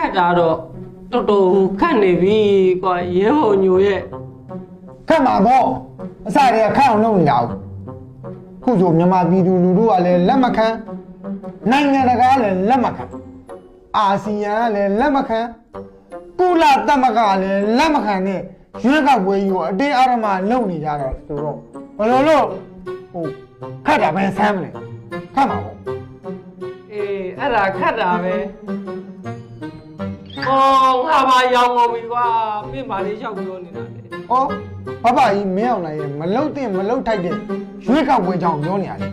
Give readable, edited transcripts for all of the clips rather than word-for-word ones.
တ်တာတော့တော်တော်ခတ်နေပြီကွာရဲဘော်ညိုရဲ့ခတ်မှာပေါ့အစတည်းကခတ်အောင်လုပ်နေတာခုဆိုမြန်မာပြည်သူလူထုကလည်းလက်မခံနိုင်ငံတကာကလည်းလက်မခံအာဆီယံကလည်းလက်မခံကုလသမဂ္ဂကလည်းလက်မခံနဲ့ရွေးကောက်ပွဲကြီးကိုအတင်းအဓမ္မလုပ်နေကြတော့ဆိုတော့ဘယ်လိုလို့ဟိုခတ်တာပဲဆမ်းမလဲခတ်မှာပေါ့အေးအဲ့ဒါခတ်တာပဲအော်ငါပါရောင်းကုန်ပြီကွာမင်းပါလေးလျှောက်ပြောနေတာလေဩဘဘကြီးမင်းအောင်နိုင်ရဲ့မလုတ်တဲ့မလုတ်ထိုက်တဲ့ရွေးကောက်ပွဲကြောင့်ပြောနေရတယ်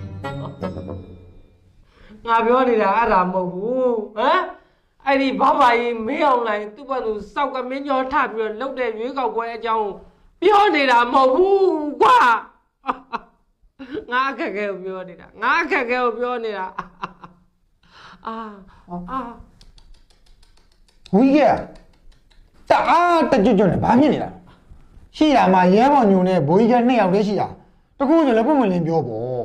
ငါပြောနေတာအဲ့ဒါမဟုတ်ဘူးဟမ်အဲ့ဒီဘဘကြီးမင်းအောင်နိုင်သူ့ဘက်သူစောက်ကမင်းညောထပြီးတော့လုတ်တဲ့ရွေးကောက်ပွဲအကြောင်းပြောနေတာမဟုတ်ဘူးကွာငါအခက်ခဲကိုပြောနေတာငါအခက်ခဲကိုပြောနေတာဝီးကတအားတကြွကြွနဲ့ဘာဖြစ်နေတာရှိတာမှရဲဘော်ညုံနဲ့ဘိုးကြီးက2ယောက်တည်းရှိတာတကူဆိုလည်းပုံမလင်းပြောပေါ့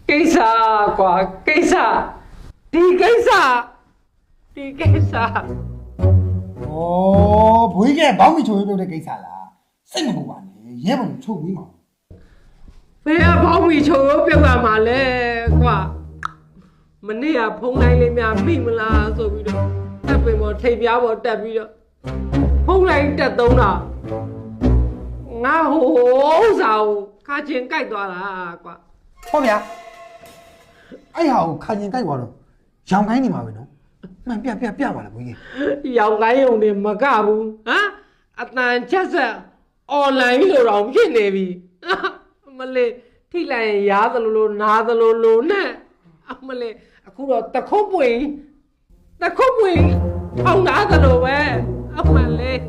ကိစ္စကွာကိစ္စဒီကိစ္စဩဘိုးကြီးကဘောင်းမီချိုးပြုတ်တဲ့ကိစ္စလားစိတ်မပူပါနဲ့ရဲဘော်ချုပ်ပြီးမှာဘယ်ကဘောင်းမီချိုးပြုတ်ရမှာလဲကွာမနေ့ကဖုန်းတိုင်းလေးများမိမလားဆိုပြီးတော့တပ်ပင်ပေါ်ထိပ်ပြားပေါ်တက်ပြီးတော့ဖုန်းတိုင်းတက်သုံးတာငါဟိုဥစ္စာကိုခါချင်းကြိုက်သွားတာကွာဟုတ်ဗျာအဲ့ဟာကိုခါချင်းကြိုက်သွားတော့ရောင်ကိုင်းနေမှာပဲနော်မှန်ပြပါလားဘိုးကြီးရောင်ကိုင်းုံနေမကဘူးဟမ်အတန်ချက်ဆက်အွန်လိုင်းလို့တော့ဖြစ်နေပြီမလေးထိလိုက်ရင်ရားသလိုလိုနားသလိုလိုနဲ့အမလေးအခုတော့တခုတ်ပွင့်ထောင်းသားသလိုပဲအမလေး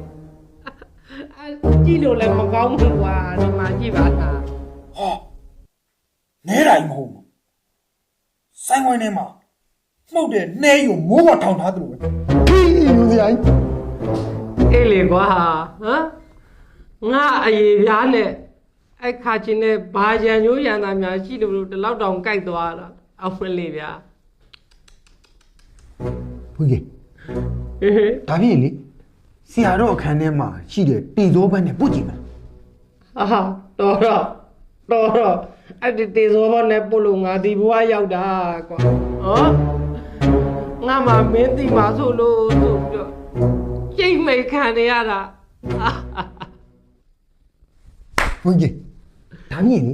ကြည့်လို့လည်းမကောင်းဘူးကွာဒီမှာကြည့်ပါလားဟောနဲတိုင်းမဟုတ်ဘူးဆိုင်ဝိုင်းထဲမှာမှုတ်တဲ့နှဲယူမိုးပေါ်ထောင်ထားသလိုပဲဟေးယူစရာကြီးအေးလေကွာဟမ်ငါအရေးပြားနဲ့အဲ့ခါချင်းနဲ့ဘာရန်ညိုးရန်သားများရှိလို့ဒီလောက်တောင်ကြိုက်သွားတာအောက်မလေးဗျာဘုရားဒါဖြစ်လေဆရာတော်အခန်းထဲမှာရှိတဲ့တေသောဘက်နဲ့ပုတ်ကြည့်မလားဟာတော်အဲ့ဒီတေသောဘက်နဲ့ပုတ်လို့ငါဒီဘဝရောက်တာကွာဟောငါမှမင်းသိမှာဆိုလို့ဆိုပြီးတော့ကျိတ်မိတ်ခံနေရတာဘုရားဒါမြင်လေ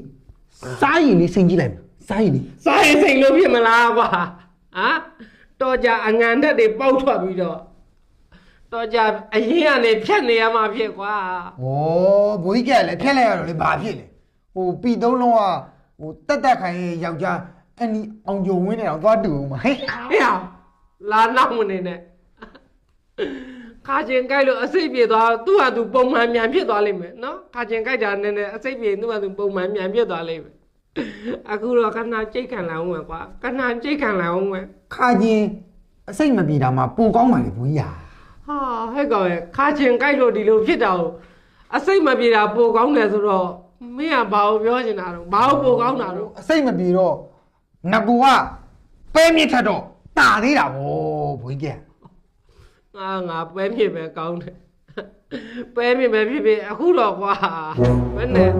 စားရင်လေးစိတ်ကြည့်လိုက်မှာစားရင်စိတ်လို့ဖြစ်မလားကွာဟမ်တော်ကြအငံတက်တွေပေါက်ထွက်ပြီးတော့တော်ကြအရင်ကနေဖြတ်နေရမှာဖြစ်ကွာဩဘိုးကြီးကလည်းဖြတ်လိုက်ရတော့လေဘာဖြစ်လဲဟိုပီသုံးလုံးကဟိုတက်ခိုင်ယောက်ျားအနီအောင်ကြုံဝင်းနေတော့သွားတူမှာဟဲ့လာနောက်မနေနဲ့ခါကျင်ကြိုက်လို့အစိတ်ပြေသွားသူ့ဟာသူပုံမှန်မြန်ဖြစ်သွားလိမ့်မယ်နော်ခါကျင်ကြိုက်တာနည်းနည်းအစိတ်ပြေသူ့ဟာသူပုံမှန်မြန်ဖြစ်သွားလိမ့်မယ်အခုတော့ခဏကြိတ်ခံလာအောင်မယ်ကွာခဏကြိတ်ခံလာအောင်မယ်ခါကျင်အစိတ်မပြေတာမှပိုကောင်းပါလေဘွေးရဟာဟဲ့ကောင်ရဲ့ခါကျင်ကြိုက်လို့ဒီလိုဖြစ်တာကိုအစိတ်မပြေတာပိုကောင်းတယ်ဆိုတော့မင်းကဘာကိုပြောနေတာတော့ဘာကိုပိုကောင်းတာတော့အစိတ်မပြေတော့ငကူကပဲမြစ်ထက်တော့တာသေးတာဗောဘွေးကြီးငါပဲမြစ်ပဲကောင်းတယ်ပဲမြစ်ပဲဖြစ်အခုတော့ကွာဘယ်နဲ့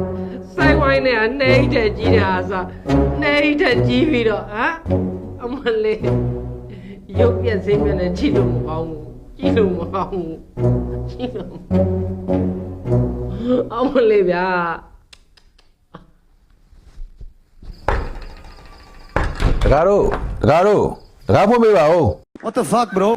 ဆိုင်ဝိုင်းနဲ့နှိမ့်တဲ့ကြီးတာဆိုနှိမ့်တဲ့ကြီးပြီးတော့ဟမ်အမလေးရုပ်ပြက်စင်းပြက်နဲ့ကြည့်လို့မကောင်းဘူးကြည့်လို့မကောင်းဘူးကြည့်လို့အမလေးဗျာတကားဖွင့်ပေးပါဦး What the fuck bro